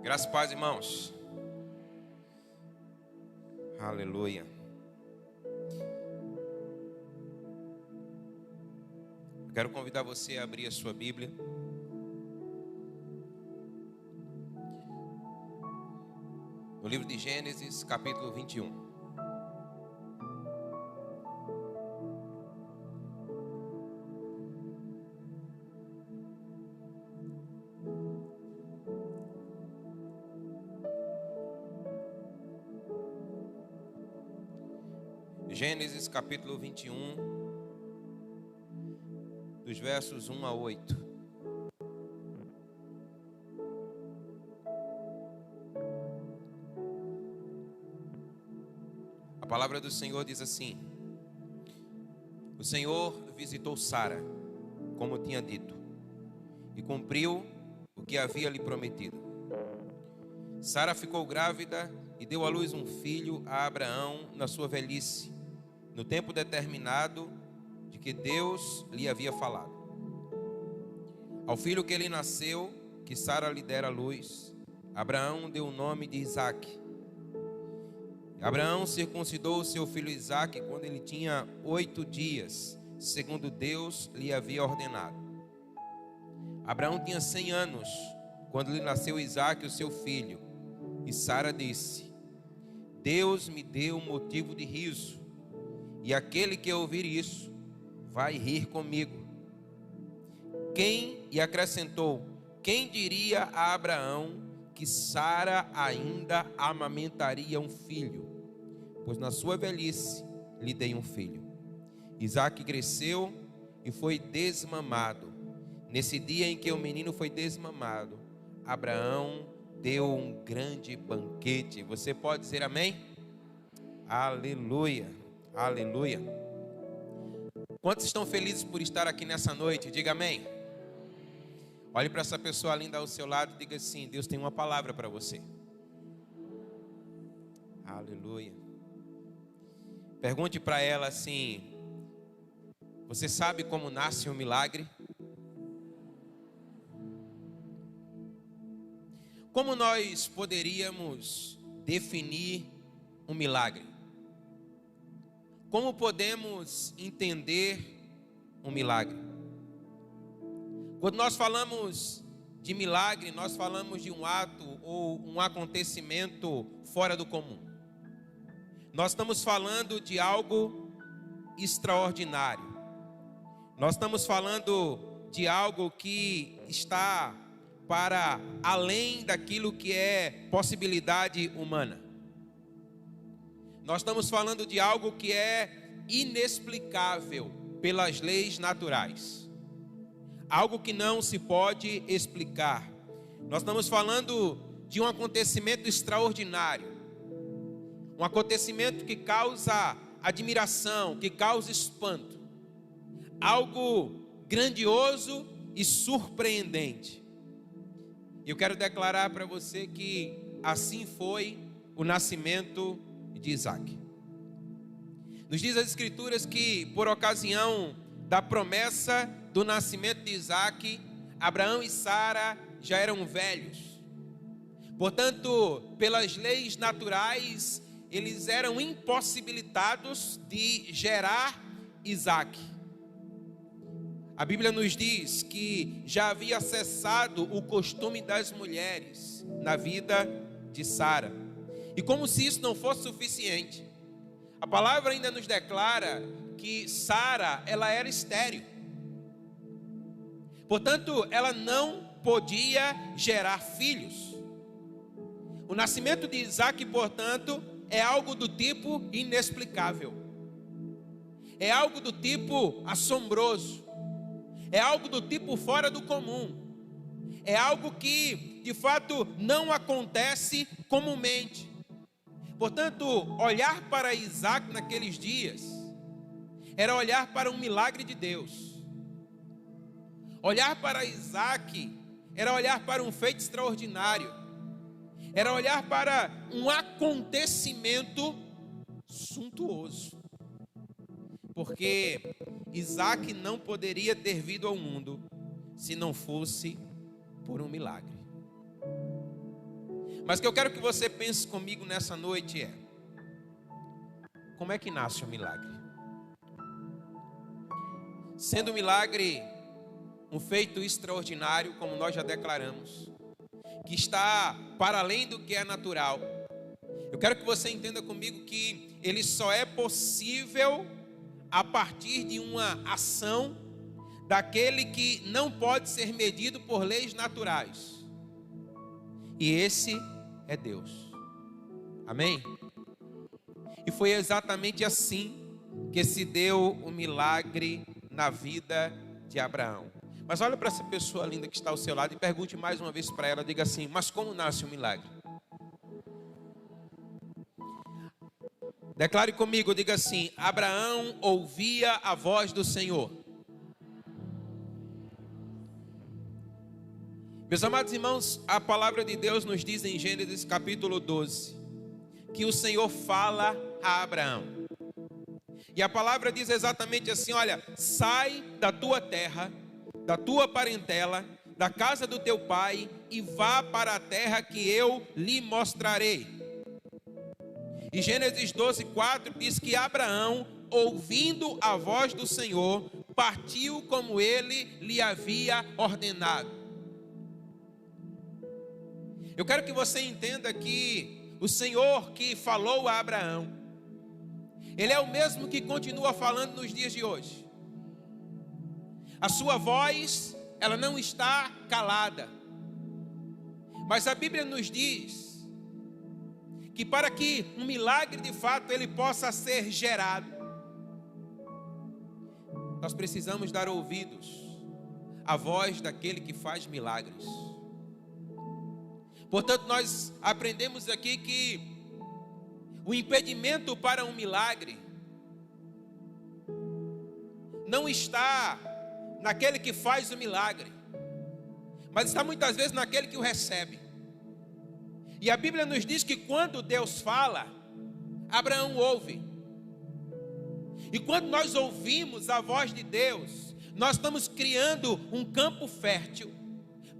Graças e paz, irmãos. Aleluia. Eu quero convidar você a abrir a sua Bíblia no livro de Gênesis, capítulo 21. Gênesis capítulo 21, dos versos 1 a 8. A palavra do Senhor diz assim: O Senhor visitou Sara, como tinha dito, e cumpriu o que havia lhe prometido. Sara ficou grávida e deu à luz um filho a Abraão na sua velhice, no tempo determinado de que Deus lhe havia falado. Ao filho que lhe nasceu, que Sara lhe dera à luz, Abraão deu o nome de Isaque. Abraão circuncidou o seu filho Isaque quando ele tinha 8 dias, segundo Deus lhe havia ordenado. Abraão tinha 100 anos quando lhe nasceu Isaque, o seu filho. E Sara disse: Deus me deu um motivo de riso, e aquele que ouvir isso vai rir comigo. E acrescentou: quem diria a Abraão que Sara ainda amamentaria um filho? Pois na sua velhice lhe dei um filho. Isaque cresceu e foi desmamado. Nesse dia em que o menino foi desmamado, Abraão deu um grande banquete. Você pode dizer amém? Aleluia, aleluia. Quantos estão felizes por estar aqui nessa noite? Diga amém. Olhe para essa pessoa linda ao seu lado e diga assim: Deus tem uma palavra para você. Aleluia. Pergunte para ela assim: você sabe como nasce um milagre? Como nós poderíamos definir um milagre? Como podemos entender um milagre? Quando nós falamos de milagre, nós falamos de um ato ou um acontecimento fora do comum. Nós estamos falando de algo extraordinário. Nós estamos falando de algo que está para além daquilo que é possibilidade humana. Nós estamos falando de algo que é inexplicável pelas leis naturais. Algo que não se pode explicar. Nós estamos falando de um acontecimento extraordinário. Um acontecimento que causa admiração, que causa espanto. Algo grandioso e surpreendente. Eu quero declarar para você que assim foi o nascimento de Isaque. Nos diz as Escrituras que, por ocasião da promessa do nascimento de Isaque, Abraão e Sara já eram velhos. Portanto, pelas leis naturais, eles eram impossibilitados de gerar Isaque. A Bíblia nos diz que já havia cessado o costume das mulheres na vida de Sara. E como se isso não fosse suficiente, a palavra ainda nos declara que Sara, ela era estéril. Portanto, ela não podia gerar filhos. O nascimento de Isaque, portanto, é algo do tipo inexplicável. É algo do tipo assombroso. É algo do tipo fora do comum. É algo que, de fato, não acontece comumente. Portanto, olhar para Isaque naqueles dias era olhar para um milagre de Deus. Olhar para Isaque era olhar para um feito extraordinário. Era olhar para um acontecimento suntuoso. Porque Isaque não poderia ter vindo ao mundo se não fosse por um milagre. Mas o que eu quero que você pense comigo nessa noite é: como é que nasce um milagre? Sendo um milagre um feito extraordinário, como nós já declaramos, que está para além do que é natural, eu quero que você entenda comigo que ele só é possível a partir de uma ação daquele que não pode ser medido por leis naturais. E esse é Deus. Amém? E foi exatamente assim que se deu o milagre na vida de Abraão. Mas olha para essa pessoa linda que está ao seu lado e pergunte mais uma vez para ela, diga assim: mas como nasce um milagre? Declare comigo, diga assim: Abraão ouvia a voz do Senhor. Meus amados irmãos, a palavra de Deus nos diz em Gênesis capítulo 12, que o Senhor fala a Abraão. E a palavra diz exatamente assim: olha, sai da tua terra, da tua parentela, da casa do teu pai e vá para a terra que eu lhe mostrarei. E Gênesis 12:4 diz que Abraão, ouvindo a voz do Senhor, partiu como ele lhe havia ordenado. Eu quero que você entenda que o Senhor que falou a Abraão, Ele é o mesmo que continua falando nos dias de hoje. A sua voz, ela não está calada. Mas a Bíblia nos diz que para que um milagre de fato ele possa ser gerado, nós precisamos dar ouvidos à voz daquele que faz milagres. Portanto, nós aprendemos aqui que o impedimento para um milagre não está naquele que faz o milagre, mas está muitas vezes naquele que o recebe. E a Bíblia nos diz que quando Deus fala, Abraão ouve. E quando nós ouvimos a voz de Deus, nós estamos criando um campo fértil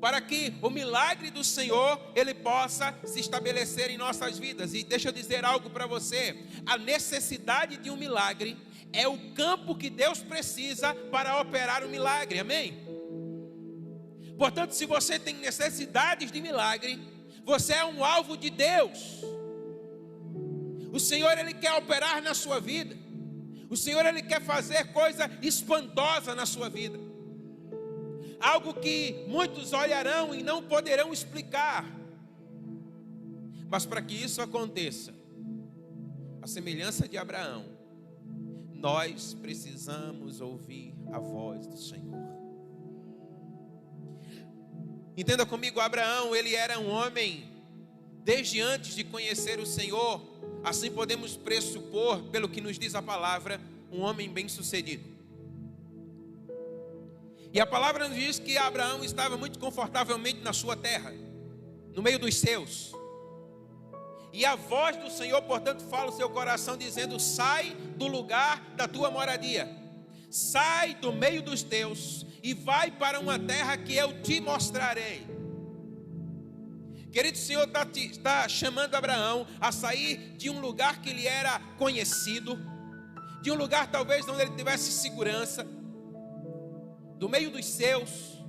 para que o milagre do Senhor, ele possa se estabelecer em nossas vidas. E deixa eu dizer algo para você: a necessidade de um milagre é o campo que Deus precisa para operar o milagre, amém? Portanto, se você tem necessidades de milagre, você é um alvo de Deus. O Senhor, ele quer operar na sua vida. O Senhor, ele quer fazer coisa espantosa na sua vida. Algo que muitos olharão e não poderão explicar. Mas para que isso aconteça, a semelhança de Abraão, nós precisamos ouvir a voz do Senhor. Entenda comigo, Abraão, ele era um homem, desde antes de conhecer o Senhor, assim podemos pressupor, pelo que nos diz a palavra, um homem bem-sucedido. E a palavra nos diz que Abraão estava muito confortavelmente na sua terra, no meio dos seus. E a voz do Senhor, portanto, fala o seu coração dizendo: sai do lugar da tua moradia, sai do meio dos teus e vai para uma terra que eu te mostrarei. Querido, o Senhor está chamando Abraão a sair de um lugar que lhe era conhecido, de um lugar talvez onde ele tivesse segurança, do meio dos seus,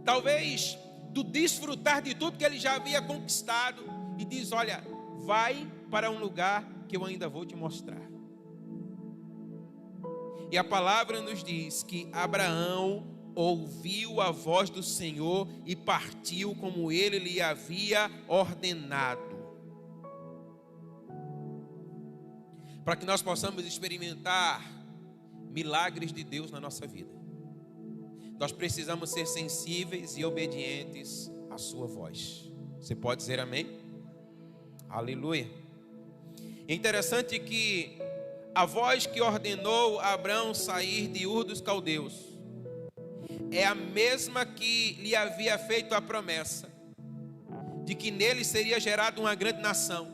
talvez do desfrutar de tudo que ele já havia conquistado, e diz: olha, vai para um lugar que eu ainda vou te mostrar. E a palavra nos diz que Abraão ouviu a voz do Senhor e partiu como ele lhe havia ordenado. Para que nós possamos experimentar milagres de Deus na nossa vida, nós precisamos ser sensíveis e obedientes à sua voz. Você pode dizer amém? Aleluia. É interessante que a voz que ordenou Abraão sair de Ur dos Caldeus é a mesma que lhe havia feito a promessa de que nele seria gerada uma grande nação,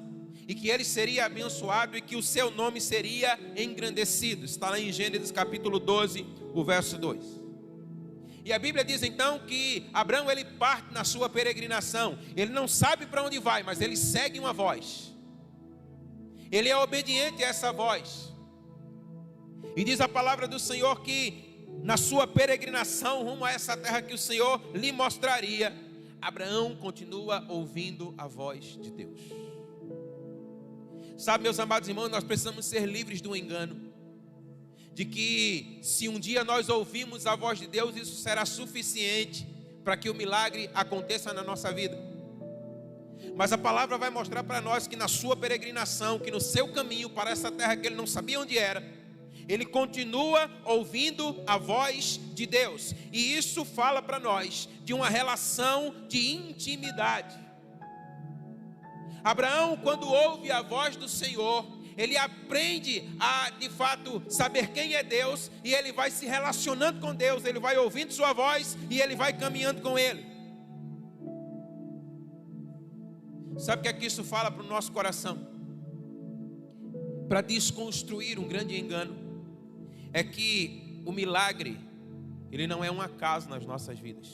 e que ele seria abençoado e que o seu nome seria engrandecido. Está lá em Gênesis capítulo 12, o verso 2. E a Bíblia diz então que Abraão ele parte na sua peregrinação. Ele não sabe para onde vai, mas ele segue uma voz. Ele é obediente a essa voz. E diz a palavra do Senhor que na sua peregrinação rumo a essa terra que o Senhor lhe mostraria, Abraão continua ouvindo a voz de Deus. Sabe, meus amados irmãos, nós precisamos ser livres do engano de que se um dia nós ouvirmos a voz de Deus, isso será suficiente para que o milagre aconteça na nossa vida. Mas a palavra vai mostrar para nós que na sua peregrinação, que no seu caminho para essa terra que ele não sabia onde era, ele continua ouvindo a voz de Deus. E isso fala para nós de uma relação de intimidade. Abraão, quando ouve a voz do Senhor, ele aprende a, de fato, saber quem é Deus, e ele vai se relacionando com Deus, ele vai ouvindo sua voz, e ele vai caminhando com Ele. Sabe o que é que isso fala para o nosso coração? Para desconstruir um grande engano, é que o milagre, ele não é um acaso nas nossas vidas,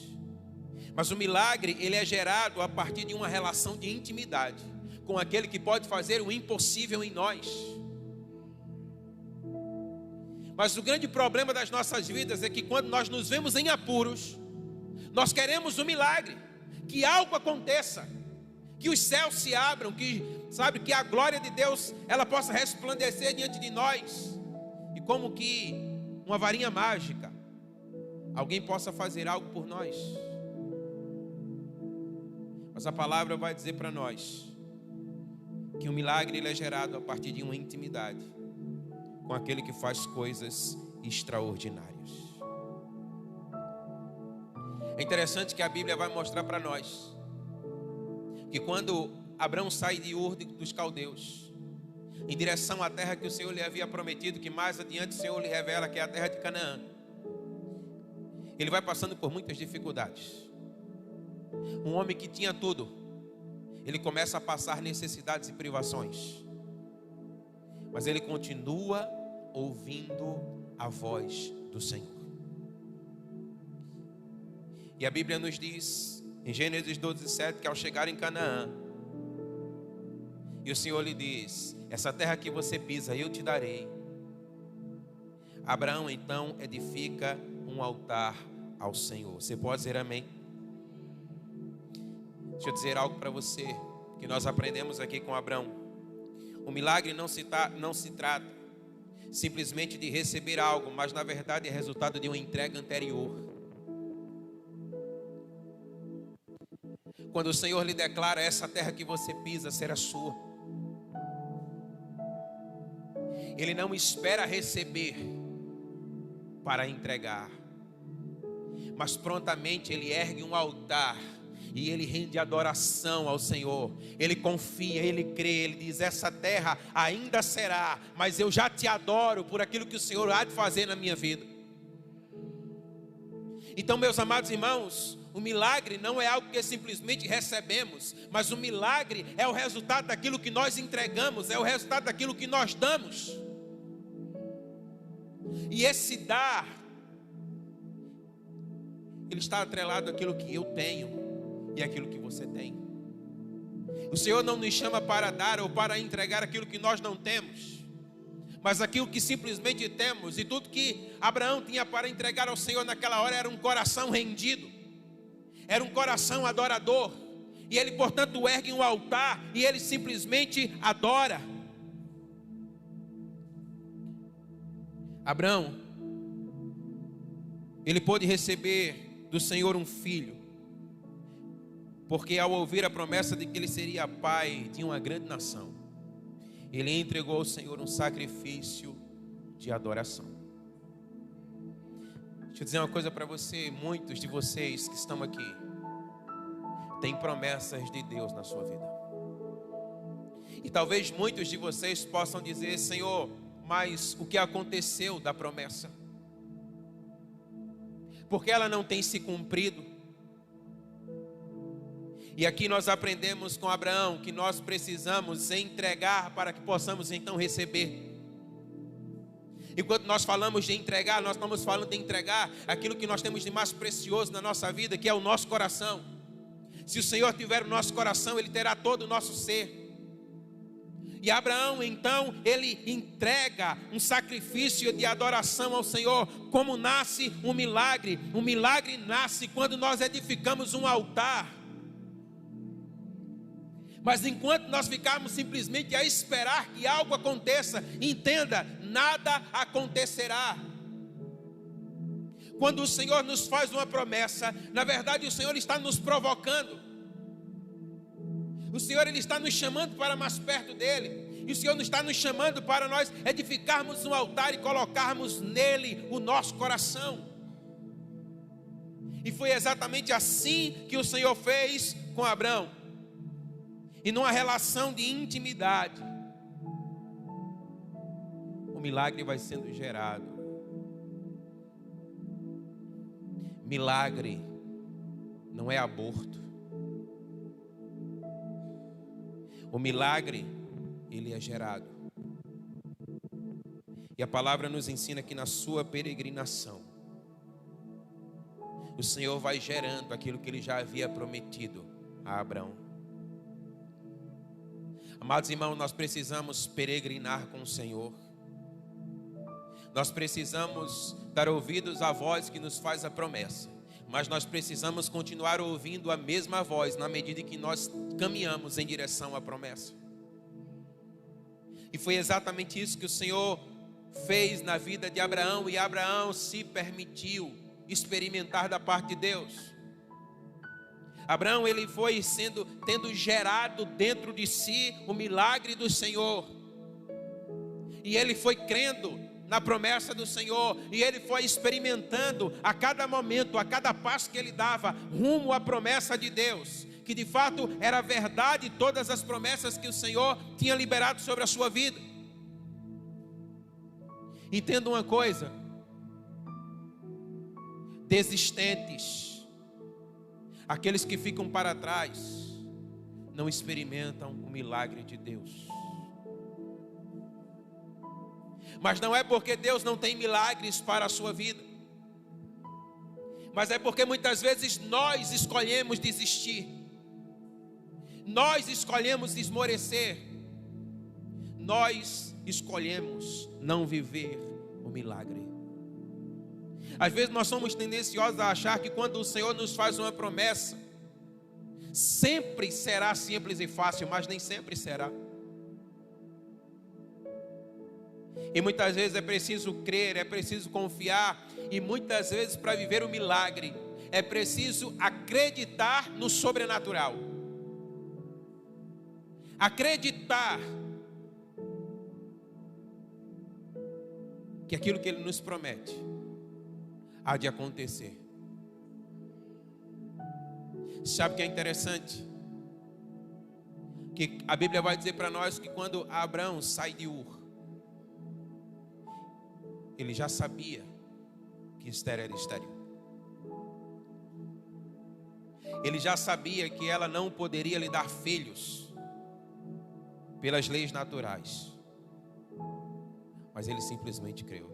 mas o milagre, ele é gerado a partir de uma relação de intimidade com aquele que pode fazer o impossível em nós. Mas o grande problema das nossas vidas é que quando nós nos vemos em apuros, nós queremos um milagre, que algo aconteça, que os céus se abram, que a glória de Deus ela possa resplandecer diante de nós, e como que uma varinha mágica, alguém possa fazer algo por nós. Mas a palavra vai dizer para nós que o milagre ele é gerado a partir de uma intimidade com aquele que faz coisas extraordinárias. É interessante que a Bíblia vai mostrar para nós que quando Abraão sai de Ur dos Caldeus, em direção à terra que o Senhor lhe havia prometido, que mais adiante o Senhor lhe revela que é a terra de Canaã, ele vai passando por muitas dificuldades. Um homem que tinha tudo, ele começa a passar necessidades e privações, mas ele continua ouvindo a voz do Senhor. E a Bíblia nos diz, em Gênesis 12:7, que ao chegar em Canaã, e o Senhor lhe diz: essa terra que você pisa, eu te darei. Abraão então edifica um altar ao Senhor. Você pode dizer amém? Deixa eu dizer algo para você, que nós aprendemos aqui com Abraão. O milagre não se trata simplesmente de receber algo, mas na verdade é resultado de uma entrega anterior. Quando o Senhor lhe declara: essa terra que você pisa será sua, Ele não espera receber para entregar, mas prontamente Ele ergue um altar e ele rende adoração ao Senhor. Ele confia, ele crê, ele diz: essa terra ainda será, mas eu já te adoro por aquilo que o Senhor há de fazer na minha vida. Então, meus amados irmãos, o milagre não é algo que simplesmente recebemos, mas o milagre é o resultado daquilo que nós entregamos, é o resultado daquilo que nós damos. E esse dar, ele está atrelado àquilo que eu tenho e aquilo que você tem. O Senhor não nos chama para dar ou para entregar aquilo que nós não temos, mas aquilo que simplesmente temos. E tudo que Abraão tinha para entregar ao Senhor naquela hora era um coração rendido, era um coração adorador. E ele, portanto, ergue um altar e ele simplesmente adora. Abraão, ele pôde receber do Senhor um filho, porque ao ouvir a promessa de que ele seria pai de uma grande nação, ele entregou ao Senhor um sacrifício de adoração. Deixa eu dizer uma coisa para você: muitos de vocês que estão aqui têm promessas de Deus na sua vida. E talvez muitos de vocês possam dizer: Senhor, mas o que aconteceu da promessa? Porque ela não tem se cumprido. E aqui nós aprendemos com Abraão que nós precisamos entregar para que possamos então receber. E quando nós falamos de entregar, nós estamos falando de entregar aquilo que nós temos de mais precioso na nossa vida, que é o nosso coração. Se o Senhor tiver o nosso coração, Ele terá todo o nosso ser. E Abraão, então, ele entrega um sacrifício de adoração ao Senhor. Como nasce um milagre? Um milagre nasce quando nós edificamos um altar. Mas enquanto nós ficarmos simplesmente a esperar que algo aconteça, entenda, nada acontecerá. Quando o Senhor nos faz uma promessa, na verdade o Senhor está nos provocando. O Senhor, Ele está nos chamando para mais perto dEle. E o Senhor está nos chamando para nós edificarmos um altar e colocarmos nele o nosso coração. E foi exatamente assim que o Senhor fez com Abraão. E numa relação de intimidade, o milagre vai sendo gerado. Milagre não é aborto. O milagre, ele é gerado. E a palavra nos ensina que na sua peregrinação, o Senhor vai gerando aquilo que Ele já havia prometido a Abraão. Amados irmãos, nós precisamos peregrinar com o Senhor. Nós precisamos dar ouvidos à voz que nos faz a promessa. Mas nós precisamos continuar ouvindo a mesma voz na medida em que nós caminhamos em direção à promessa. E foi exatamente isso que o Senhor fez na vida de Abraão. E Abraão se permitiu experimentar da parte de Deus. Abraão, ele foi tendo gerado dentro de si o milagre do Senhor. E ele foi crendo na promessa do Senhor, e ele foi experimentando a cada momento, a cada passo que ele dava rumo à promessa de Deus, que de fato era verdade todas as promessas que o Senhor tinha liberado sobre a sua vida. Entenda uma coisa: desistentes, aqueles que ficam para trás, não experimentam o milagre de Deus. Mas não é porque Deus não tem milagres para a sua vida, mas é porque muitas vezes nós escolhemos desistir, nós escolhemos esmorecer, nós escolhemos não viver o milagre. Às vezes nós somos tendenciosos a achar que quando o Senhor nos faz uma promessa, sempre será simples e fácil, mas nem sempre será. E muitas vezes é preciso crer, é preciso confiar. E muitas vezes, para viver o milagre, é preciso acreditar no sobrenatural. Acreditar que aquilo que Ele nos promete há de acontecer. Sabe o que é interessante? Que a Bíblia vai dizer para nós que quando Abraão sai de Ur, ele já sabia que Esther era estéril. Ele já sabia que ela não poderia lhe dar filhos pelas leis naturais. Mas ele simplesmente creu.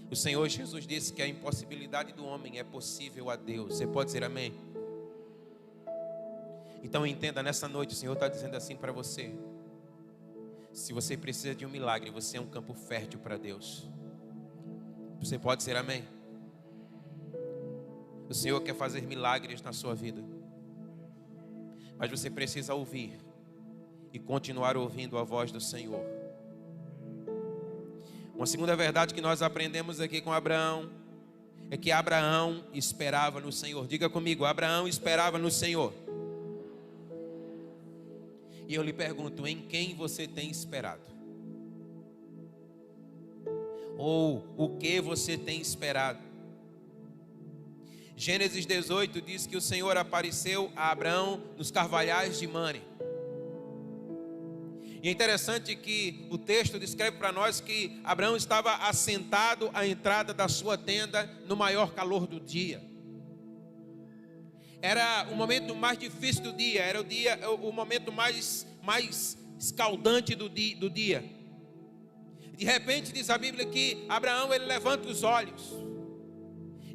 O Senhor Jesus disse que a impossibilidade do homem é possível a Deus. Você pode dizer amém? Então entenda, nessa noite o Senhor está dizendo assim para você: se você precisa de um milagre, você é um campo fértil para Deus. Você pode dizer amém? O Senhor quer fazer milagres na sua vida, mas você precisa ouvir e continuar ouvindo a voz do Senhor. Uma segunda verdade que nós aprendemos aqui com Abraão é que Abraão esperava no Senhor. Diga comigo: Abraão esperava no Senhor. E eu lhe pergunto, em quem você tem esperado? Ou o que você tem esperado? Gênesis 18 diz que o Senhor apareceu a Abraão nos carvalhais de Mane. E é interessante que o texto descreve para nós que Abraão estava assentado à entrada da sua tenda no maior calor do dia. Era o momento mais difícil do dia, era o momento mais escaldante do dia. De repente diz a Bíblia que Abraão ele levanta os olhos.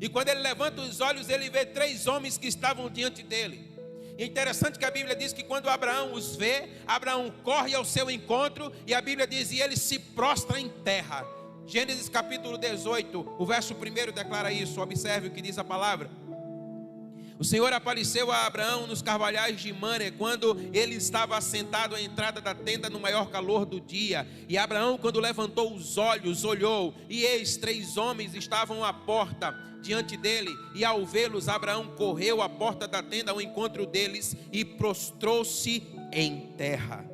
E quando ele levanta os olhos, ele vê 3 homens que estavam diante dele. E é interessante que a Bíblia diz que quando Abraão os vê, Abraão corre ao seu encontro. E a Bíblia diz, e ele se prostra em terra. Gênesis capítulo 18, o verso 1 declara isso. Observe o que diz a palavra. O Senhor apareceu a Abraão nos carvalhais de Mamre, quando ele estava assentado à entrada da tenda no maior calor do dia. E Abraão, quando levantou os olhos, olhou, e eis 3 homens estavam à porta diante dele. E ao vê-los, Abraão correu à porta da tenda ao encontro deles e prostrou-se em terra.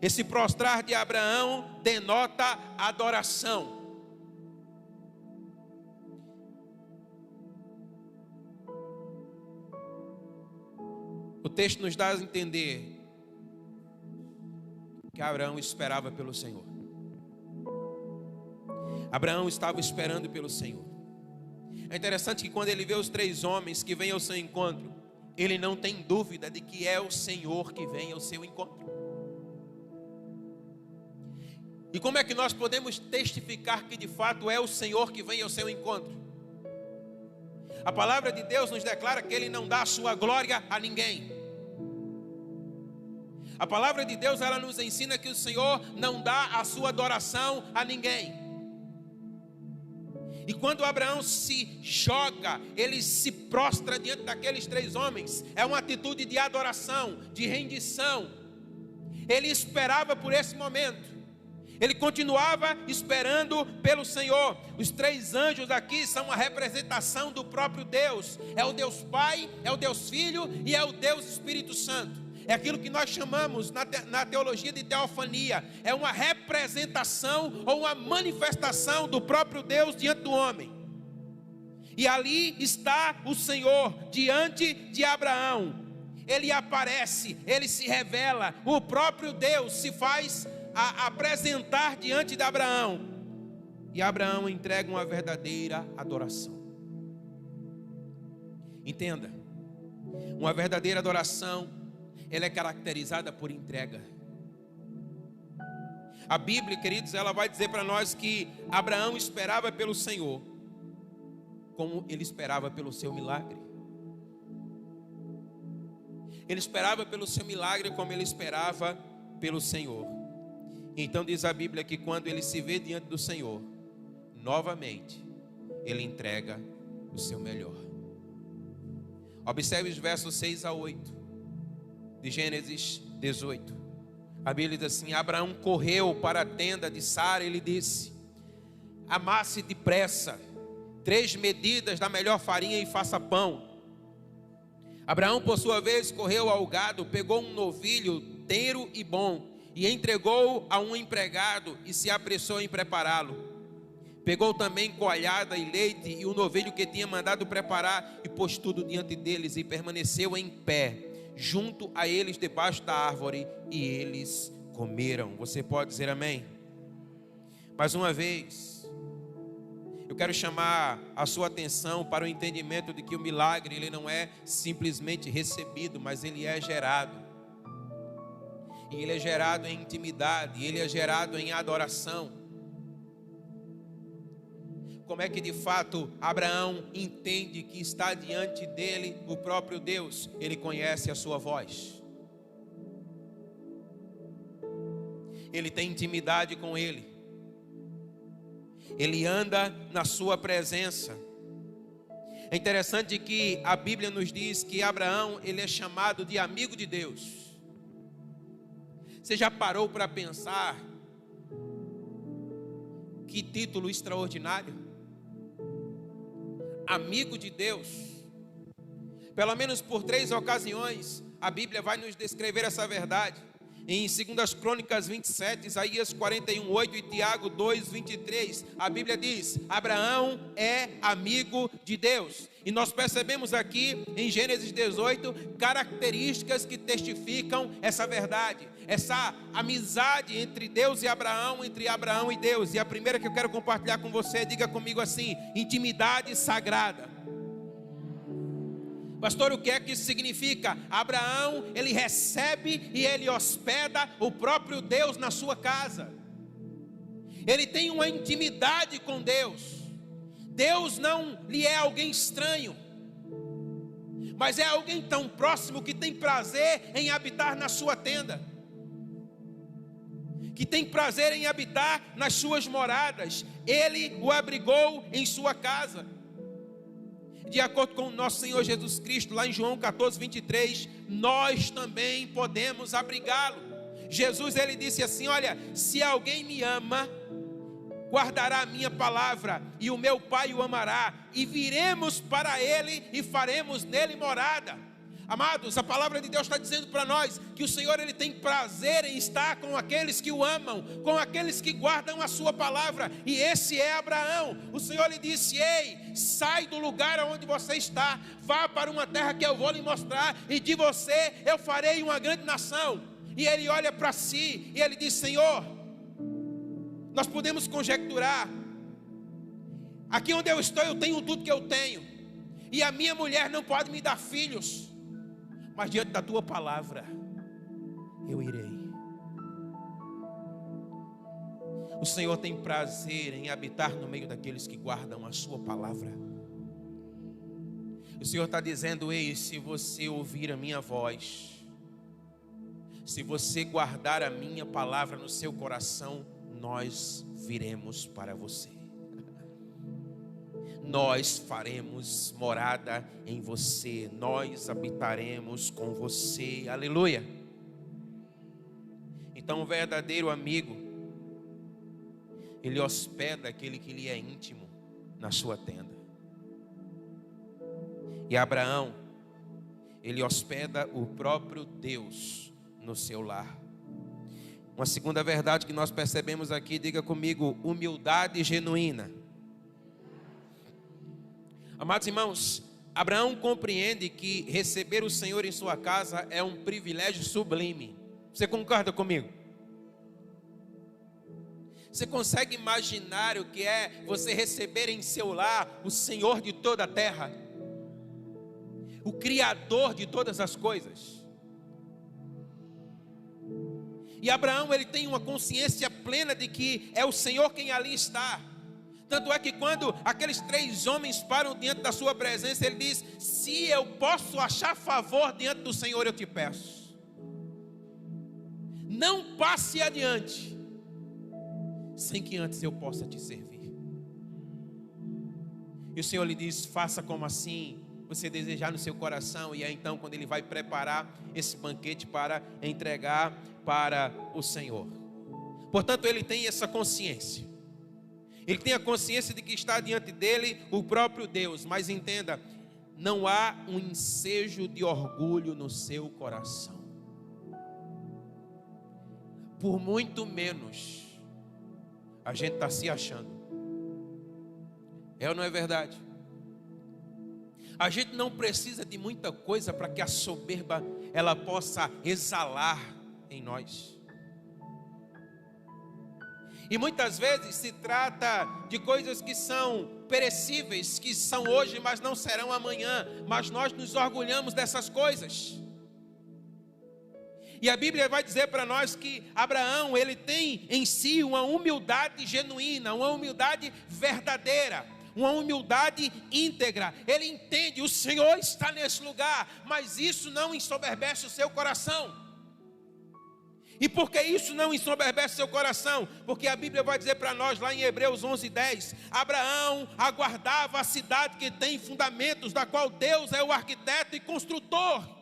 Esse prostrar de Abraão denota adoração. O texto nos dá a entender que Abraão esperava pelo Senhor. Abraão estava esperando pelo Senhor. É interessante que quando ele vê os 3 homens que vêm ao seu encontro, ele não tem dúvida de que é o Senhor que vem ao seu encontro. E como é que nós podemos testificar que de fato é o Senhor que vem ao seu encontro? A palavra de Deus nos declara que Ele não dá a sua glória a ninguém. A palavra de Deus, ela nos ensina que o Senhor não dá a sua adoração a ninguém. E quando Abraão se joga, ele se prostra diante daqueles 3 homens. É uma atitude de adoração, de rendição. Ele esperava por esse momento. Ele continuava esperando pelo Senhor. Os 3 anjos aqui são uma representação do próprio Deus. É o Deus Pai, é o Deus Filho e é o Deus Espírito Santo. É aquilo que nós chamamos na teologia de teofania. É uma representação ou uma manifestação do próprio Deus diante do homem. E ali está o Senhor diante de Abraão. Ele aparece, ele se revela. O próprio Deus se faz apresentar diante de Abraão. E Abraão entrega uma verdadeira adoração. Entenda, uma verdadeira adoração, ela é caracterizada por entrega. A Bíblia, queridos, ela vai dizer para nós que Abraão esperava pelo Senhor, como ele esperava pelo seu milagre. Ele esperava pelo seu milagre como ele esperava pelo Senhor. Então diz a Bíblia que quando ele se vê diante do Senhor, novamente, ele entrega o seu melhor. Observe os versos 6 a 8 de Gênesis 18. A Bíblia diz assim: Abraão correu para a tenda de Sara e lhe disse: amasse depressa 3 medidas da melhor farinha e faça pão. Abraão, por sua vez, correu ao gado, pegou um novilho tenro e bom, e entregou a um empregado, e se apressou em prepará-lo. Pegou também coalhada e leite, e o novilho que tinha mandado preparar, e pôs tudo diante deles, e permaneceu em pé, junto a eles debaixo da árvore, e eles comeram. Você pode dizer amém? Mais uma vez, eu quero chamar a sua atenção para o entendimento de que o milagre, ele não é simplesmente recebido, mas ele é gerado. E ele é gerado em intimidade, ele é gerado em adoração. Como é que de fato Abraão entende que está diante dele o próprio Deus? Ele conhece a sua voz. Ele tem intimidade com ele. Ele anda na sua presença. É interessante que a Bíblia nos diz que Abraão, ele é chamado de amigo de Deus. Você já parou para pensar que título extraordinário? Amigo de Deus. Pelo menos por 3 ocasiões a Bíblia vai nos descrever essa verdade. Em 2 Crônicas 27, Isaías 41:8 e Tiago 2:23, a Bíblia diz: Abraão é amigo de Deus. E nós percebemos aqui em Gênesis 18 características que testificam essa verdade, essa amizade entre Deus e Abraão, entre Abraão e Deus. E a primeira que eu quero compartilhar com você, diga comigo assim: intimidade sagrada. Pastor, o que é que isso significa? Abraão, ele recebe e ele hospeda o próprio Deus na sua casa. ele tem uma intimidade com Deus. Deus não lhe é alguém estranho, mas é alguém tão próximo que tem prazer em habitar na sua tenda, que tem prazer em habitar nas suas moradas. Ele o abrigou em sua casa. De acordo com o nosso Senhor Jesus Cristo, lá em João 14, 23, nós também podemos abrigá-lo. Jesus, ele disse assim: olha, se alguém me ama, guardará a minha palavra, e o meu Pai o amará, e viremos para ele e faremos nele morada. Amados, a palavra de Deus está dizendo para nós que o Senhor, ele tem prazer em estar com aqueles que o amam, com aqueles que guardam a sua palavra, e esse é Abraão. O Senhor lhe disse: ei, sai do lugar onde você está, vá para uma terra que eu vou lhe mostrar, e de você eu farei uma grande nação. E ele olha para si, e ele diz: Senhor, nós podemos conjecturar, aqui onde eu estou eu tenho tudo que eu tenho, e a minha mulher não pode me dar filhos, mas diante da tua palavra eu irei. O Senhor tem prazer em habitar no meio daqueles que guardam a sua palavra. O Senhor está dizendo: ei, se você ouvir a minha voz, se você guardar a minha palavra no seu coração, nós viremos para você. Nós faremos morada em você. Nós habitaremos com você. Aleluia. Então, o verdadeiro amigo, ele hospeda aquele que lhe é íntimo na sua tenda. E Abraão, ele hospeda o próprio Deus no seu lar. Uma segunda verdade que nós percebemos aqui, diga comigo: humildade genuína. Amados irmãos, Abraão compreende que receber o Senhor em sua casa é um privilégio sublime. Você concorda comigo? Você consegue imaginar o que é você receber em seu lar o Senhor de toda a terra, o Criador de todas as coisas? E Abraão, ele tem uma consciência plena de que é o Senhor quem ali está. Tanto é que quando aqueles 3 homens param diante da sua presença, ele diz: se eu posso achar favor diante do Senhor, eu te peço, não passe adiante sem que antes eu possa te servir. E o Senhor lhe diz: faça como assim você desejar no seu coração. E é então quando ele vai preparar esse banquete para entregar para o Senhor. Portanto, ele tem essa consciência. Ele tem a consciência de que está diante dele o próprio Deus. Mas entenda, não há um ensejo de orgulho no seu coração. Por muito menos a gente está se achando. É ou não é verdade? A gente não precisa de muita coisa para que a soberba ela possa exalar em nós. E muitas vezes se trata de coisas que são perecíveis, que são hoje, mas não serão amanhã. Mas nós nos orgulhamos dessas coisas. E a Bíblia vai dizer para nós que Abraão, ele tem em si uma humildade genuína, uma humildade verdadeira, uma humildade íntegra. Ele entende, o Senhor está nesse lugar, mas isso não ensoberbece o seu coração. E por que isso não ensoberbece seu coração? Porque a Bíblia vai dizer para nós lá em Hebreus 11:10, Abraão aguardava a cidade que tem fundamentos, da qual Deus é o arquiteto e construtor.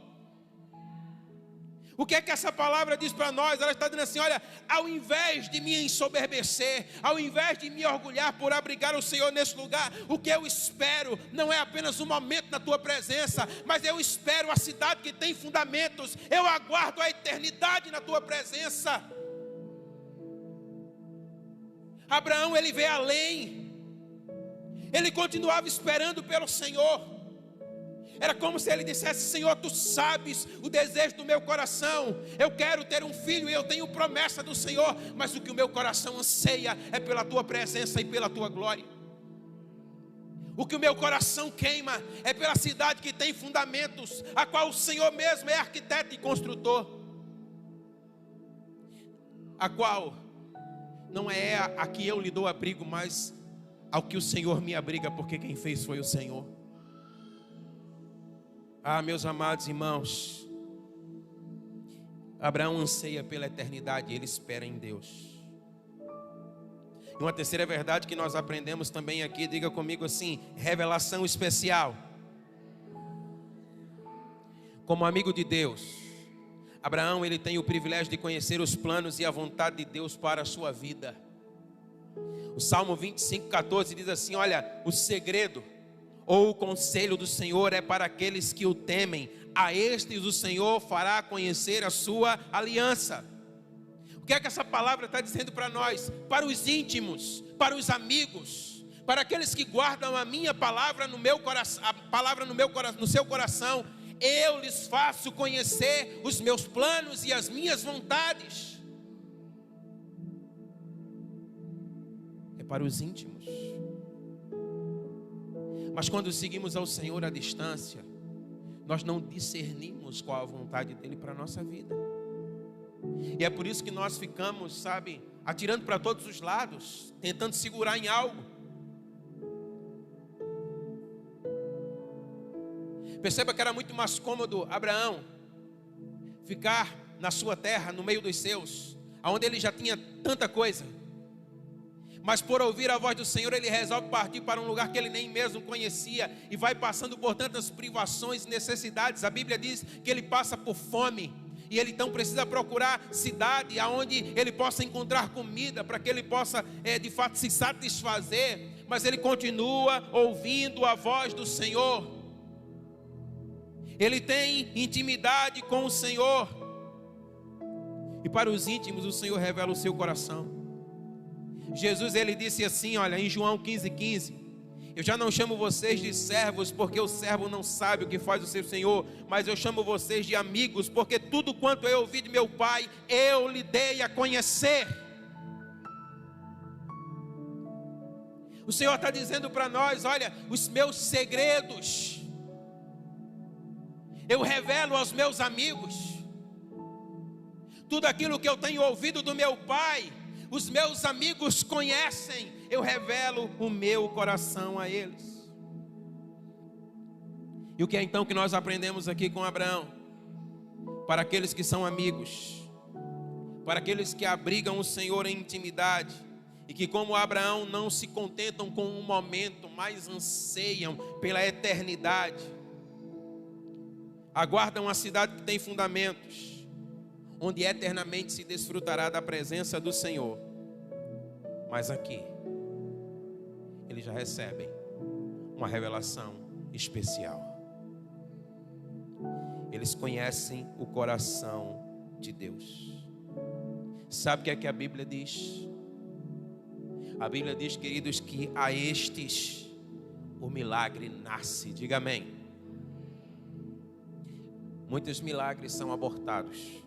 O que é que essa palavra diz para nós? Ela está dizendo assim: olha, ao invés de me ensoberbecer, ao invés de me orgulhar por abrigar o Senhor nesse lugar, o que eu espero não é apenas um momento na tua presença, mas eu espero a cidade que tem fundamentos. Eu aguardo a eternidade na tua presença. Abraão, ele vê além. Ele continuava esperando pelo Senhor. Era como se ele dissesse: Senhor, tu sabes o desejo do meu coração. Eu quero ter um filho e eu tenho promessa do Senhor, mas o que o meu coração anseia é pela tua presença e pela tua glória. O que o meu coração queima é pela cidade que tem fundamentos, a qual o Senhor mesmo é arquiteto e construtor, a qual não é a que eu lhe dou abrigo, mas ao que o Senhor me abriga, porque quem fez foi o Senhor. Ah, meus amados irmãos, Abraão anseia pela eternidade, ele espera em Deus. E uma terceira verdade que nós aprendemos também aqui, diga comigo assim: revelação especial. Como amigo de Deus, Abraão, ele tem o privilégio de conhecer os planos e a vontade de Deus para a sua vida. O Salmo 25:14 diz assim: olha, o segredo ou o conselho do Senhor é para aqueles que o temem, a estes o Senhor fará conhecer a sua aliança. O que é que essa palavra está dizendo para nós? Para os íntimos, para os amigos, para aqueles que guardam a minha palavra no meu coração, a palavra no seu coração, eu lhes faço conhecer os meus planos e as minhas vontades. É para os íntimos. Mas quando seguimos ao Senhor à distância, nós não discernimos qual a vontade dEle para a nossa vida. E é por isso que nós ficamos, sabe, atirando para todos os lados, tentando segurar em algo. Perceba que era muito mais cômodo Abraão ficar na sua terra, no meio dos seus, onde ele já tinha tanta coisa. Mas por ouvir a voz do Senhor, ele resolve partir para um lugar que ele nem mesmo conhecia e vai passando por tantas privações e necessidades. A Bíblia diz que ele passa por fome e ele então precisa procurar cidade onde ele possa encontrar comida, para que ele possa de fato se satisfazer. Mas ele continua ouvindo a voz do Senhor. Ele tem intimidade com o Senhor. E para os íntimos o Senhor revela o seu coração. Jesus, ele disse assim, olha, em João 15:15, eu já não chamo vocês de servos, porque o servo não sabe o que faz o seu Senhor, mas eu chamo vocês de amigos, porque tudo quanto eu ouvi de meu Pai, eu lhe dei a conhecer. O Senhor está dizendo para nós, olha, os meus segredos eu revelo aos meus amigos. Tudo aquilo que eu tenho ouvido do meu Pai, os meus amigos conhecem, eu revelo o meu coração a eles. E o que é então que nós aprendemos aqui com Abraão? Para aqueles que são amigos, para aqueles que abrigam o Senhor em intimidade, e que como Abraão não se contentam com um momento, mas anseiam pela eternidade, aguardam a cidade que tem fundamentos, onde eternamente se desfrutará da presença do Senhor. Mas aqui, eles já recebem uma revelação especial. Eles conhecem o coração de Deus. Sabe o que é que a Bíblia diz? A Bíblia diz, queridos, que a estes o milagre nasce. Diga amém. Muitos milagres são abortados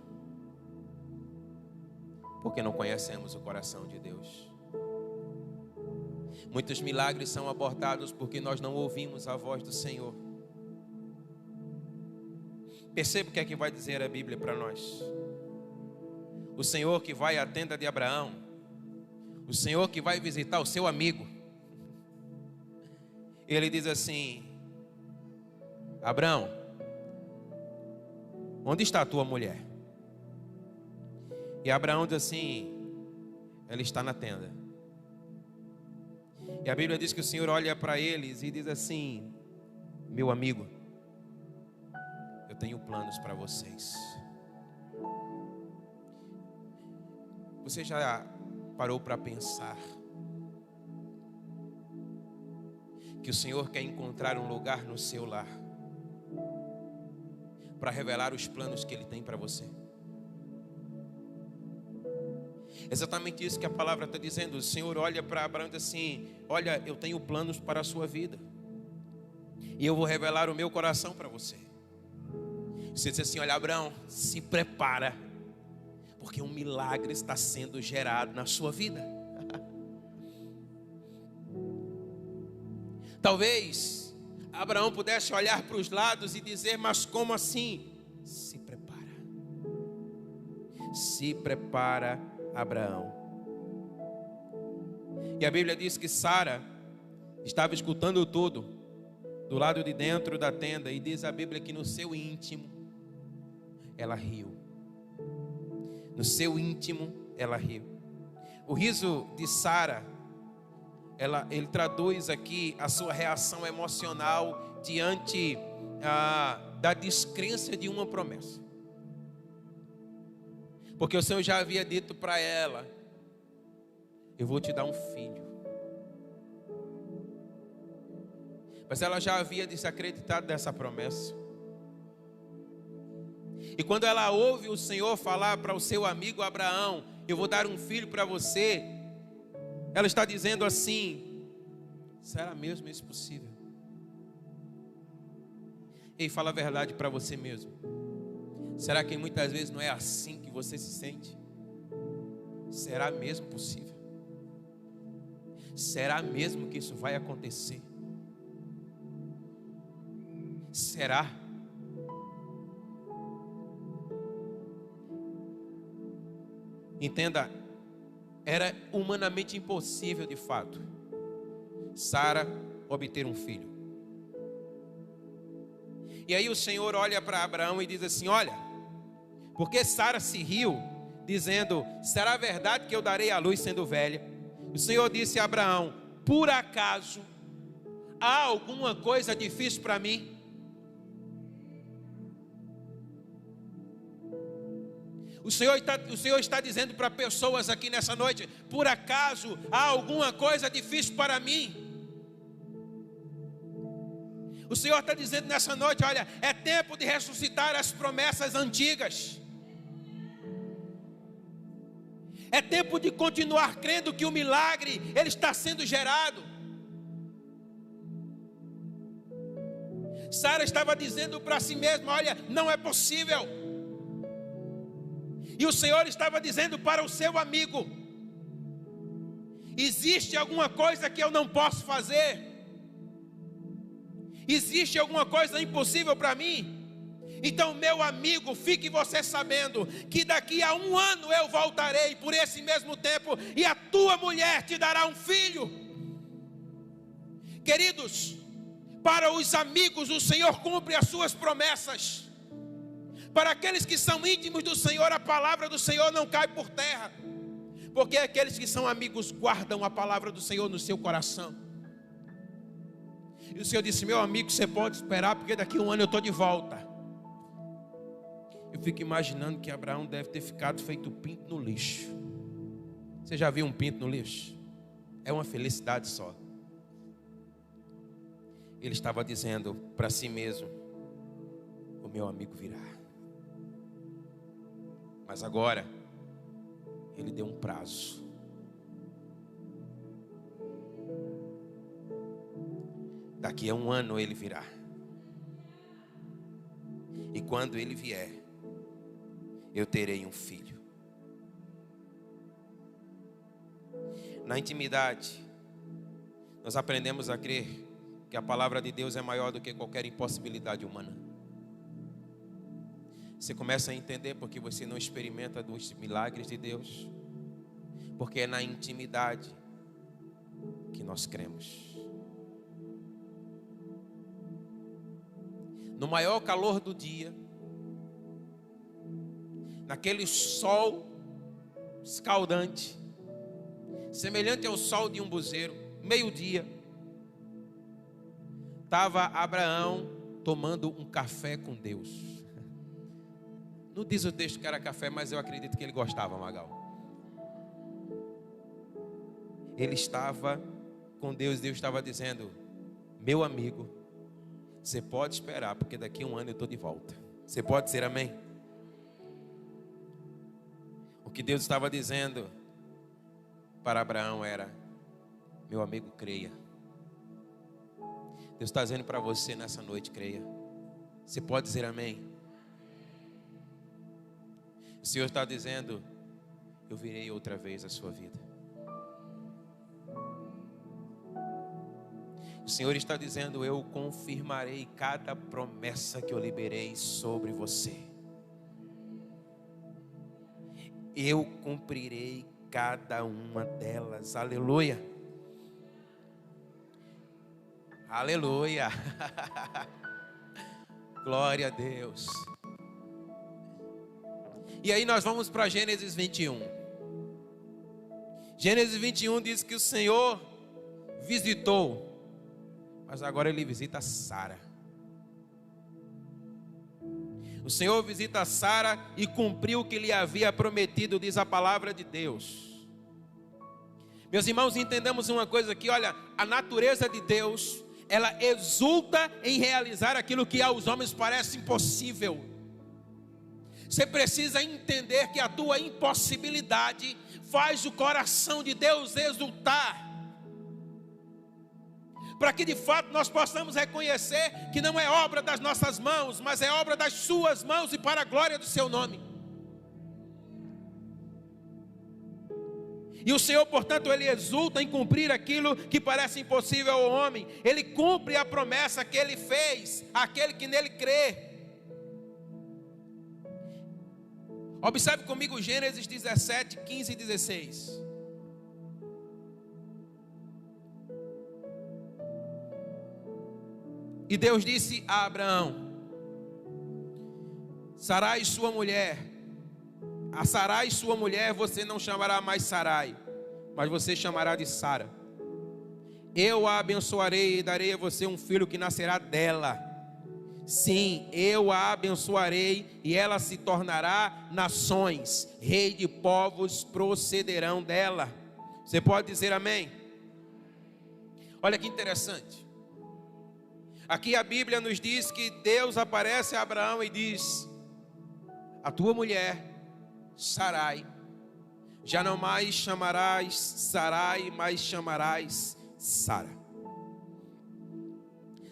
porque não conhecemos o coração de Deus. Muitos milagres são abortados porque nós não ouvimos a voz do Senhor. Perceba o que é que vai dizer a Bíblia para nós. O Senhor que vai à tenda de Abraão, o Senhor que vai visitar o seu amigo, ele diz assim: Abraão, onde está a tua mulher? E Abraão diz assim: ela está na tenda. E a Bíblia diz que o Senhor olha para eles e diz assim: meu amigo, eu tenho planos para vocês. Você já parou para pensar que o Senhor quer encontrar um lugar no seu lar para revelar os planos que Ele tem para você? Exatamente isso que a palavra está dizendo. O Senhor olha para Abraão e diz assim: olha, eu tenho planos para a sua vida e eu vou revelar o meu coração para você. Você diz assim: olha, Abraão, se prepara, porque um milagre está sendo gerado na sua vida. Talvez Abraão pudesse olhar para os lados e dizer: mas como assim? Se prepara. Se prepara, Abraão. E a Bíblia diz que Sara estava escutando tudo do lado de dentro da tenda, e diz a Bíblia que no seu íntimo ela riu. No seu íntimo ela riu. O riso de Sara, ele traduz aqui a sua reação emocional diante da descrença de uma promessa. Porque o Senhor já havia dito para ela: eu vou te dar um filho. Mas ela já havia desacreditado dessa promessa. E quando ela ouve o Senhor falar para o seu amigo Abraão: eu vou dar um filho para você, ela está dizendo assim: será mesmo isso possível? Ei, fala a verdade para você mesmo. Será que muitas vezes não é assim que você se sente? Será mesmo possível? Será mesmo que isso vai acontecer? Será? Entenda, era humanamente impossível de fato Sara obter um filho. E aí o Senhor olha para Abraão e diz assim: olha, porque Sara se riu, dizendo: será verdade que eu darei à luz sendo velha? O Senhor disse a Abraão: por acaso há alguma coisa difícil para mim? O Senhor está dizendo para pessoas aqui nessa noite: por acaso há alguma coisa difícil para mim? O Senhor está dizendo nessa noite: olha, é tempo de ressuscitar as promessas antigas. É tempo de continuar crendo que o milagre, ele está sendo gerado. Sara estava dizendo para si mesma: olha, não é possível. E o Senhor estava dizendo para o seu amigo: existe alguma coisa que eu não posso fazer? Existe alguma coisa impossível para mim? Então, meu amigo, fique você sabendo que daqui a 1 ano eu voltarei por esse mesmo tempo, e a tua mulher te dará um filho. Queridos, para os amigos o Senhor cumpre as suas promessas. Para aqueles que são íntimos do Senhor, a palavra do Senhor não cai por terra. Porque aqueles que são amigos guardam a palavra do Senhor no seu coração. E o Senhor disse: meu amigo, você pode esperar, porque daqui a 1 ano eu estou de volta. Eu fico imaginando que Abraão deve ter ficado feito pinto no lixo. Você já viu um pinto no lixo? É uma felicidade só. Ele estava dizendo para si mesmo: o meu amigo virá. Mas agora ele deu um prazo. Daqui a 1 ano ele virá. E quando ele vier, eu terei um filho. Na intimidade, nós aprendemos a crer que a palavra de Deus é maior do que qualquer impossibilidade humana. Você começa a entender porque você não experimenta dos milagres de Deus. Porque é na intimidade que nós cremos. No maior calor do dia, naquele sol escaldante, semelhante ao sol de um buzeiro, meio-dia, estava Abraão tomando um café com Deus. Não diz o texto que era café, mas eu acredito que ele gostava, Magal. Ele estava com Deus, Deus estava dizendo: meu amigo, você pode esperar, porque daqui a 1 ano eu estou de volta. Você pode dizer amém? O que Deus estava dizendo para Abraão era: meu amigo, creia. Deus está dizendo para você nessa noite: creia. Você pode dizer amém? O Senhor está dizendo: eu virei outra vez a sua vida. O Senhor está dizendo: eu confirmarei cada promessa que eu liberei sobre você. Eu cumprirei cada uma delas. Aleluia. Aleluia. Glória a Deus. E aí nós vamos para Gênesis 21. Gênesis 21 diz que o Senhor visitou, mas agora Ele visita Sara. O Senhor visita Sara e cumpriu o que lhe havia prometido, diz a palavra de Deus. Meus irmãos, entendamos uma coisa aqui, olha, a natureza de Deus, ela exulta em realizar aquilo que aos homens parece impossível. Você precisa entender que a tua impossibilidade faz o coração de Deus exultar, para que de fato nós possamos reconhecer que não é obra das nossas mãos, mas é obra das suas mãos e para a glória do seu nome. E o Senhor, portanto, Ele exulta em cumprir aquilo que parece impossível ao homem. Ele cumpre a promessa que Ele fez àquele que nele crê. Observe comigo Gênesis 17, 15 e 16. E Deus disse a Abraão: Sarai sua mulher, a Sarai sua mulher você não chamará mais Sarai, mas você chamará de Sara. Eu a abençoarei e darei a você um filho que nascerá dela. Sim, eu a abençoarei e ela se tornará nações, rei de povos procederão dela. Você pode dizer amém? Olha que interessante. Aqui a Bíblia nos diz que Deus aparece a Abraão e diz: a tua mulher, Sarai, já não mais chamarás Sarai, mas chamarás Sara.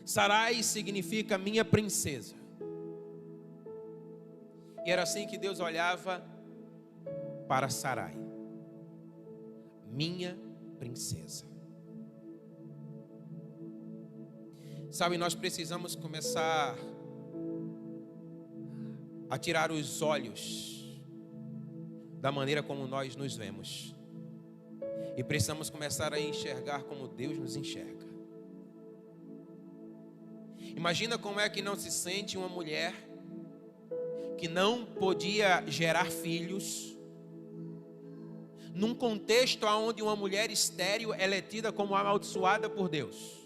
Sarai significa minha princesa. E era assim que Deus olhava para Sarai, minha princesa. Sabe, nós precisamos começar a tirar os olhos da maneira como nós nos vemos. E precisamos começar a enxergar como Deus nos enxerga. Imagina como é que não se sente uma mulher que não podia gerar filhos, num contexto onde uma mulher estéril ela é tida como amaldiçoada por Deus.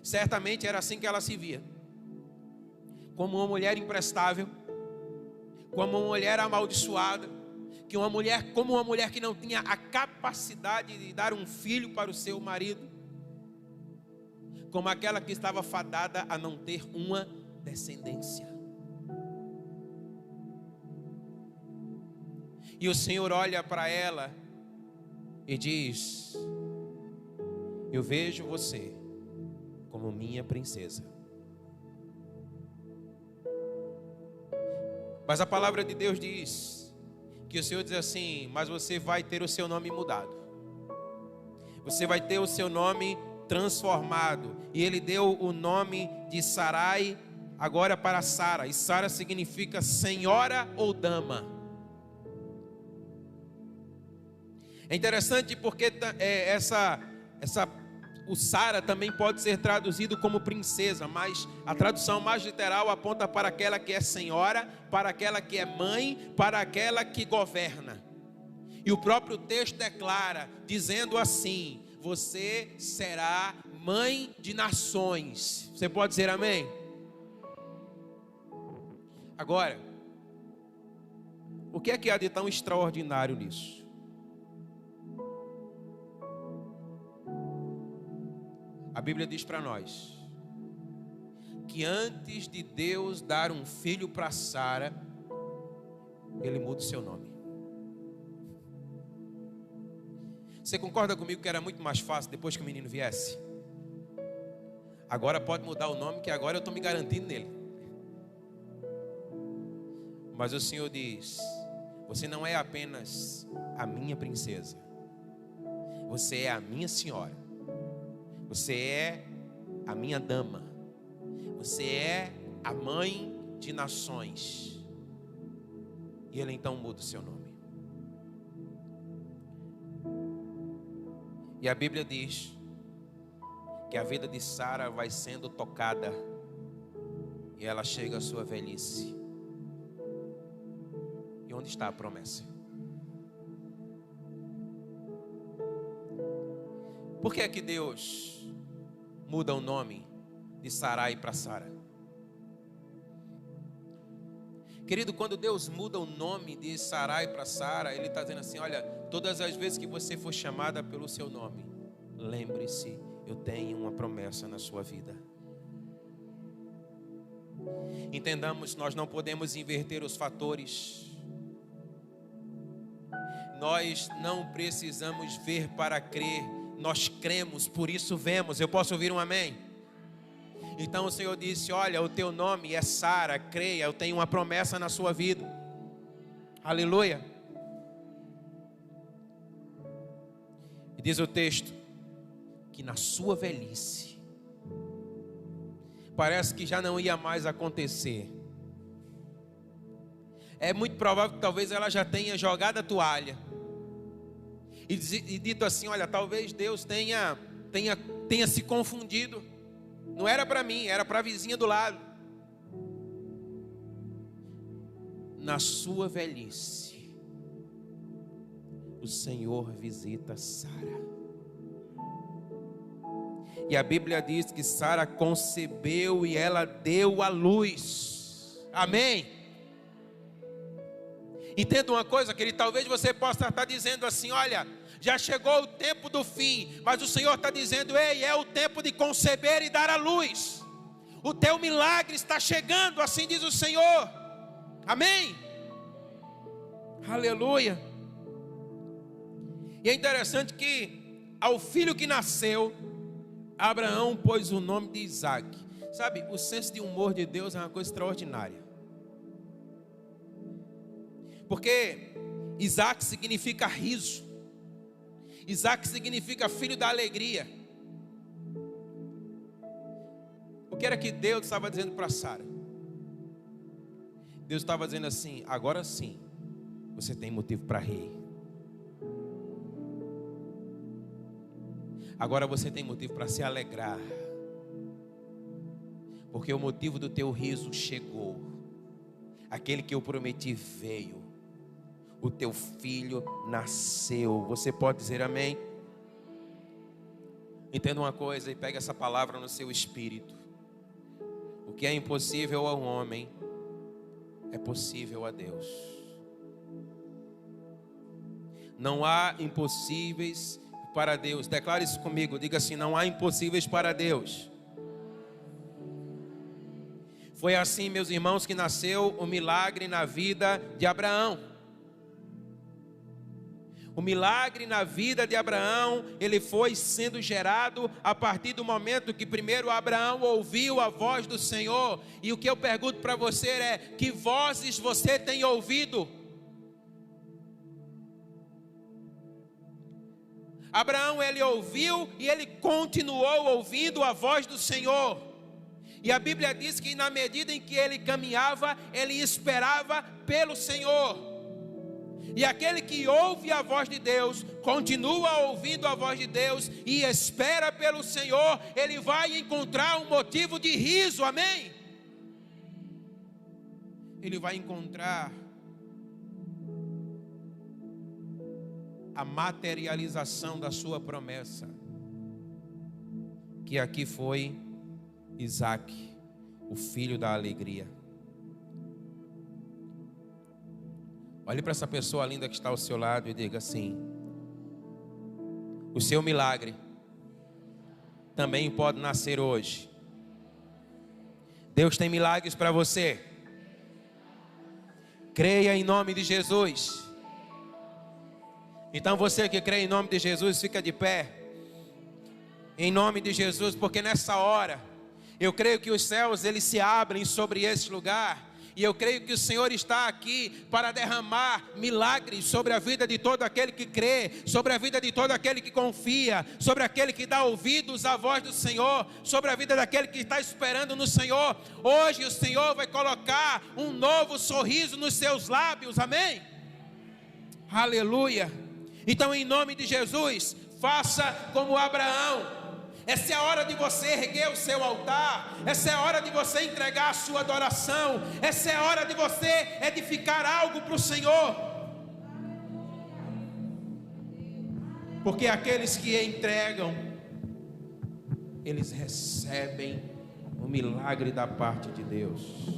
Certamente era assim que ela se via, como uma mulher imprestável, como uma mulher amaldiçoada, como uma mulher que não tinha a capacidade de dar um filho para o seu marido, como aquela que estava fadada a não ter uma descendência. E o Senhor olha para ela e diz: eu vejo você como minha princesa. Mas a palavra de Deus diz que o Senhor diz assim: mas você vai ter o seu nome mudado, você vai ter o seu nome transformado. E Ele deu o nome de Sarai agora para Sara. E Sara significa senhora ou dama. É interessante porque o Sara também pode ser traduzido como princesa, mas a tradução mais literal aponta para aquela que é senhora, para aquela que é mãe, para aquela que governa. E o próprio texto declara, dizendo assim: você será mãe de nações. Você pode dizer amém? Agora, o que é que há de tão extraordinário nisso? A Bíblia diz para nós que antes de Deus dar um filho para Sara, Ele muda o seu nome. Você concorda comigo que era muito mais fácil depois que o menino viesse? Agora pode mudar o nome, que agora eu estou me garantindo nele. Mas o Senhor diz: você não é apenas a minha princesa, você é a minha senhora, você é a minha dama, você é a mãe de nações. E Ele então muda o seu nome. E a Bíblia diz que a vida de Sara vai sendo tocada e ela chega à sua velhice. E onde está a promessa? Por que é que Deus muda o nome de Sarai para Sara? Querido, quando Deus muda o nome de Sarai para Sara, Ele está dizendo assim: olha, todas as vezes que você for chamada pelo seu nome, lembre-se, eu tenho uma promessa na sua vida. Entendamos, nós não podemos inverter os fatores. Nós não precisamos ver para crer. Nós cremos, por isso vemos. Eu posso ouvir um amém? Então o Senhor disse: olha, o teu nome é Sara, creia, eu tenho uma promessa na sua vida. Aleluia. E diz o texto que na sua velhice, parece que já não ia mais acontecer. É muito provável que talvez ela já tenha jogado a toalha e dito assim: olha, talvez Deus tenha se confundido. Não era para mim, era para a vizinha do lado. Na sua velhice, o Senhor visita Sara. E a Bíblia diz que Sara concebeu e ela deu à luz. Amém? Entenda uma coisa, querido, talvez você possa estar dizendo assim: olha, já chegou o tempo do fim, mas o Senhor está dizendo: ei, é o tempo de conceber e dar à luz. O teu milagre está chegando, assim diz o Senhor. Amém? Aleluia. E é interessante que ao filho que nasceu, Abraão pôs o nome de Isaac. Sabe, o senso de humor de Deus é uma coisa extraordinária. Porque Isaac significa riso. Isaac significa filho da alegria. O que era que Deus estava dizendo para Sara? Deus estava dizendo assim: agora sim, você tem motivo para rir. Agora você tem motivo para se alegrar. Porque o motivo do teu riso chegou. Aquele que eu prometi veio. O teu filho nasceu. Você pode dizer amém? Entenda uma coisa e pegue essa palavra no seu espírito. O que é impossível ao homem é possível a Deus. Não há impossíveis para Deus. Declare isso comigo. Diga assim: não há impossíveis para Deus. Foi assim, meus irmãos, que nasceu o milagre na vida de Abraão. O milagre na vida de Abraão, ele foi sendo gerado a partir do momento que primeiro Abraão ouviu a voz do Senhor. E o que eu pergunto para você é: que vozes você tem ouvido? Abraão, ele ouviu e ele continuou ouvindo a voz do Senhor. E a Bíblia diz que na medida em que ele caminhava, ele esperava pelo Senhor. E aquele que ouve a voz de Deus, continua ouvindo a voz de Deus e espera pelo Senhor, ele vai encontrar um motivo de riso, amém? Ele vai encontrar a materialização da sua promessa, que aqui foi Isaac, o filho da alegria. Olhe para essa pessoa linda que está ao seu lado e diga assim: o seu milagre também pode nascer hoje. Deus tem milagres para você. Creia em nome de Jesus. Então você que crê em nome de Jesus, fica de pé. Em nome de Jesus, porque nessa hora eu creio que os céus eles se abrem sobre esse lugar. E eu creio que o Senhor está aqui para derramar milagres sobre a vida de todo aquele que crê, sobre a vida de todo aquele que confia, sobre aquele que dá ouvidos à voz do Senhor, sobre a vida daquele que está esperando no Senhor. Hoje o Senhor vai colocar um novo sorriso nos seus lábios, amém? Aleluia. Então, em nome de Jesus, faça como Abraão. Essa é a hora de você erguer o seu altar. Essa é a hora de você entregar a sua adoração. Essa é a hora de você edificar algo para o Senhor. Porque aqueles que entregam, eles recebem o milagre da parte de Deus.